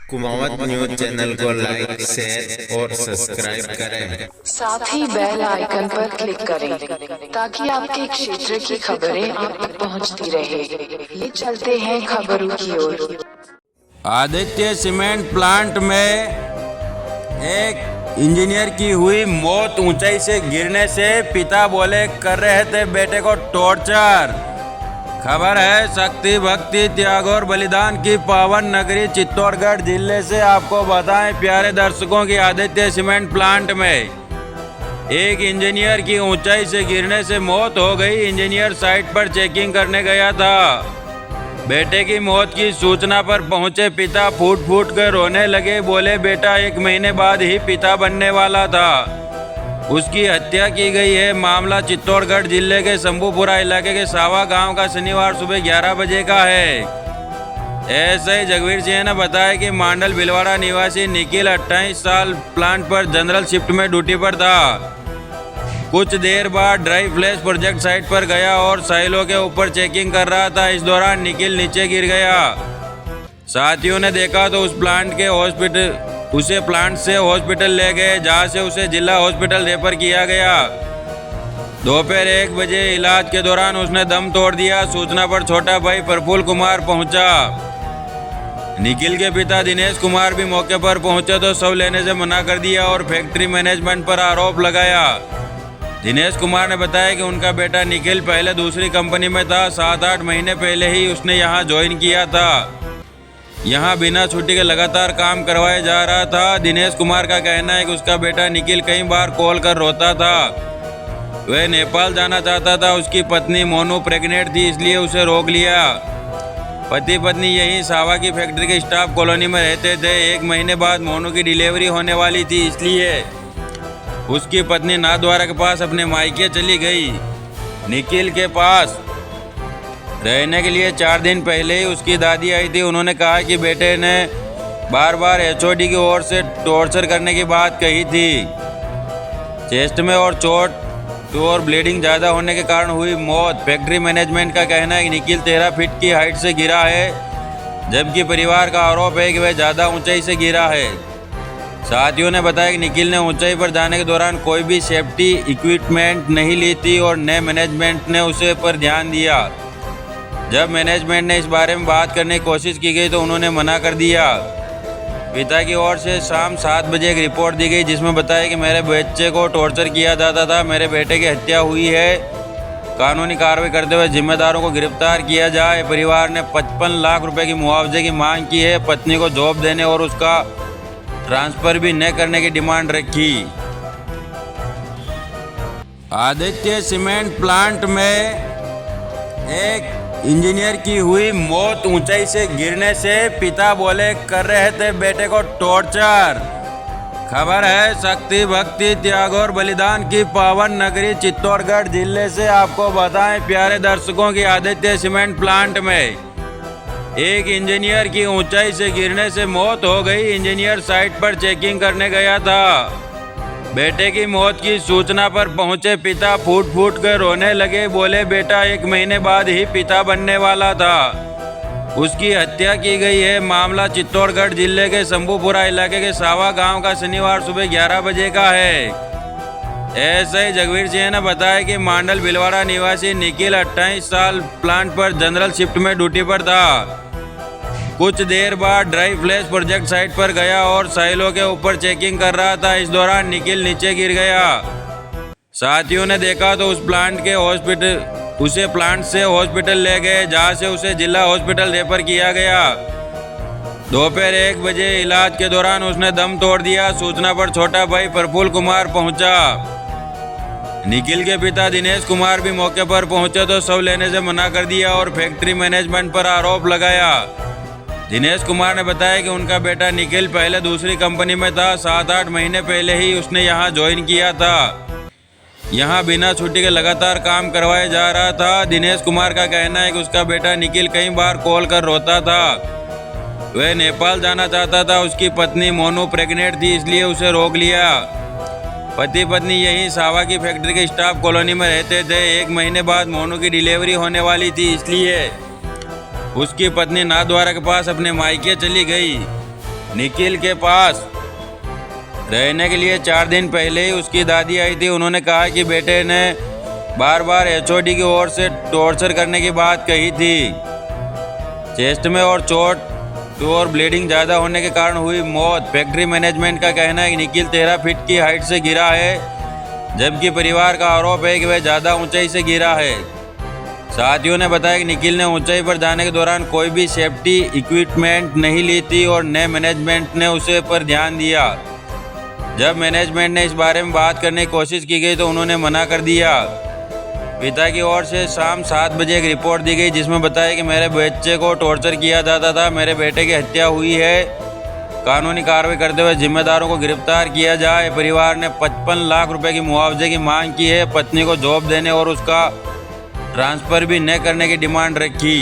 Kumawat news channel को like, share और subscribe करें। साथ ही बेल आइकन पर क्लिक करें ताकि आपके क्षेत्र की खबरें आप तक पहुंचती रहे। ये चलते हैं खबरों की ओर। आदित्य सीमेंट प्लांट में एक इंजीनियर की हुई मौत। ऊंचाई से गिरने से पिता बोले कर रहे थे बेटे को टॉर्चर। खबर है शक्ति, भक्ति, त्याग और बलिदान की पावन नगरी चित्तौड़गढ़ जिले से। आपको बताएं प्यारे दर्शकों की, आदित्य सीमेंट प्लांट में एक इंजीनियर की ऊंचाई से गिरने से मौत हो गई। इंजीनियर साइट पर चेकिंग करने गया था। बेटे की मौत की सूचना पर पहुंचे पिता फूट फूट कर रोने लगे। बोले बेटा 1 महीने बाद ही पिता बनने वाला था, उसकी हत्या की गई है। मामला चित्तौड़गढ़ जिले के शंभूपुरा इलाके के सावा गांव का शनिवार सुबह 11 बजे का है। एसआई जगवीर सिंह ने बताया कि मांडल भिलवाड़ा निवासी निखिल 28 साल प्लांट पर जनरल शिफ्ट में ड्यूटी पर था। कुछ देर बाद ड्राई फ्लैश प्रोजेक्ट साइट पर गया और साइलों के ऊपर चेकिंग कर रहा था। इस दौरान निखिल नीचे गिर गया। साथियों ने देखा तो उसे प्लांट से हॉस्पिटल ले गए, जहां से उसे जिला हॉस्पिटल रेफर किया गया। दोपहर 1 बजे इलाज के दौरान उसने दम तोड़ दिया। सूचना पर छोटा भाई प्रफुल्ल कुमार पहुंचा। निखिल के पिता दिनेश कुमार भी मौके पर पहुंचे तो शव लेने से मना कर दिया और फैक्ट्री मैनेजमेंट पर आरोप लगाया। दिनेश कुमार ने बताया कि उनका बेटा निखिल पहले दूसरी कंपनी में था। 7-8 महीने पहले ही उसने यहां ज्वाइन किया था। यहां बिना छुट्टी के लगातार काम करवाया जा रहा था। दिनेश कुमार का कहना है कि उसका बेटा निखिल कई बार कॉल कर रोता था। वह नेपाल जाना चाहता था। उसकी पत्नी मोनू प्रेग्नेंट थी, इसलिए उसे रोक लिया। पति पत्नी यही सावा की फैक्ट्री के स्टाफ कॉलोनी में रहते थे। 1 महीने बाद मोनू की डिलीवरी होने वाली थी, इसलिए उसकी पत्नी नाथद्वारा के पास अपने मायके चली गई। निखिल के पास रहने के लिए 4 दिन पहले ही उसकी दादी आई थी। उन्होंने कहा कि बेटे ने बार बार एचओडी की ओर से टॉर्चर करने की बात कही थी। चेस्ट में और चोट और ब्लीडिंग ज़्यादा होने के कारण हुई मौत। फैक्ट्री मैनेजमेंट का कहना है कि निखिल 13 फीट की हाइट से गिरा है, जबकि परिवार का आरोप है कि वह ज़्यादा ऊंचाई से गिरा है। साथियों ने बताया कि निखिल ने ऊंचाई पर जाने के दौरान कोई भी सेफ्टी इक्विपमेंट नहीं ली थी और न मैनेजमेंट ने उसे पर ध्यान दिया। जब मैनेजमेंट ने इस बारे में बात करने की कोशिश की गई तो उन्होंने मना कर दिया। पिता की ओर से शाम 7 बजे एक रिपोर्ट दी गई, जिसमें बताया कि मेरे बच्चे को टॉर्चर किया जाता था, मेरे बेटे की हत्या हुई है। कानूनी कार्रवाई करते हुए जिम्मेदारों को गिरफ्तार किया जाए। परिवार ने 55 लाख रुपए की मुआवजे की मांग की है। पत्नी को जॉब देने और उसका ट्रांसफर भी न करने की डिमांड रखी। आदित्य सीमेंट प्लांट में एक इंजीनियर की हुई मौत। ऊंचाई से गिरने से पिता बोले कर रहे थे बेटे को टॉर्चर। खबर है शक्ति, भक्ति, त्याग और बलिदान की पावन नगरी चित्तौड़गढ़ जिले से। आपको बताएं प्यारे दर्शकों की, आदित्य सीमेंट प्लांट में एक इंजीनियर की ऊंचाई से गिरने से मौत हो गई। इंजीनियर साइट पर चेकिंग करने गया था। बेटे की मौत की सूचना पर पहुंचे पिता फूट फूट कर रोने लगे। बोले बेटा 1 महीने बाद ही पिता बनने वाला था, उसकी हत्या की गई है। मामला चित्तौड़गढ़ जिले के शंभूपुरा इलाके के सावा गांव का शनिवार सुबह 11 बजे का है। एसआई जगवीर सिंह ने बताया कि मांडल भिलवाड़ा निवासी निखिल 28 साल प्लांट पर जनरल शिफ्ट में ड्यूटी पर था। कुछ देर बाद ड्राई फ्लैश प्रोजेक्ट साइट पर गया और साइलों के ऊपर चेकिंग कर रहा था। इस दौरान निखिल नीचे गिर गया। साथियों ने देखा तो उसे प्लांट से हॉस्पिटल ले गए, जहां से उसे जिला हॉस्पिटल रेफर किया गया। दोपहर 1 बजे इलाज के दौरान उसने दम तोड़ दिया। सूचना पर छोटा भाई प्रफुल्ल कुमार पहुंचा। निखिल के पिता दिनेश कुमार भी मौके पर पहुंचे तो शव लेने से मना कर दिया और फैक्ट्री मैनेजमेंट पर आरोप लगाया। दिनेश कुमार ने बताया कि उनका बेटा निखिल पहले दूसरी कंपनी में था। 7-8 महीने पहले ही उसने यहां ज्वाइन किया था। यहां बिना छुट्टी के लगातार काम करवाया जा रहा था। दिनेश कुमार का कहना है कि उसका बेटा निखिल कई बार कॉल कर रोता था। वह नेपाल जाना चाहता था। उसकी पत्नी मोनू प्रेग्नेंट थी, इसलिए उसे रोक लिया। पति पत्नी यही सावा की फैक्ट्री के स्टाफ कॉलोनी में रहते थे। 1 महीने बाद मोनू की डिलीवरी होने वाली थी, इसलिए उसकी पत्नी नाथद्वारा के पास अपने मायके चली गई। निखिल के पास रहने के लिए 4 दिन पहले ही उसकी दादी आई थी। उन्होंने कहा कि बेटे ने बार बार एचओडी की ओर से टॉर्चर करने की बात कही थी। चेस्ट में और चोट और ब्लीडिंग ज़्यादा होने के कारण हुई मौत। फैक्ट्री मैनेजमेंट का कहना है कि निखिल 13 फीट की हाइट से गिरा है, जबकि परिवार का आरोप है कि वह ज़्यादा ऊंचाई से गिरा है। साथियों ने बताया कि निखिल ने ऊंचाई पर जाने के दौरान कोई भी सेफ्टी इक्विपमेंट नहीं ली थी और न मैनेजमेंट ने उसे पर ध्यान दिया। जब मैनेजमेंट ने इस बारे में बात करने की कोशिश की गई तो उन्होंने मना कर दिया। पिता की ओर से शाम 7 बजे एक रिपोर्ट दी गई जिसमें बताया कि मेरे बच्चे को टॉर्चर किया जाता था, मेरे बेटे की हत्या हुई है, कानूनी कार्रवाई करते हुए जिम्मेदारों को गिरफ्तार किया जाए। परिवार ने 55 लाख रुपए की मुआवजे की मांग की है। पत्नी को जॉब देने और उसका ट्रांसफ़र भी न करने की डिमांड रखी।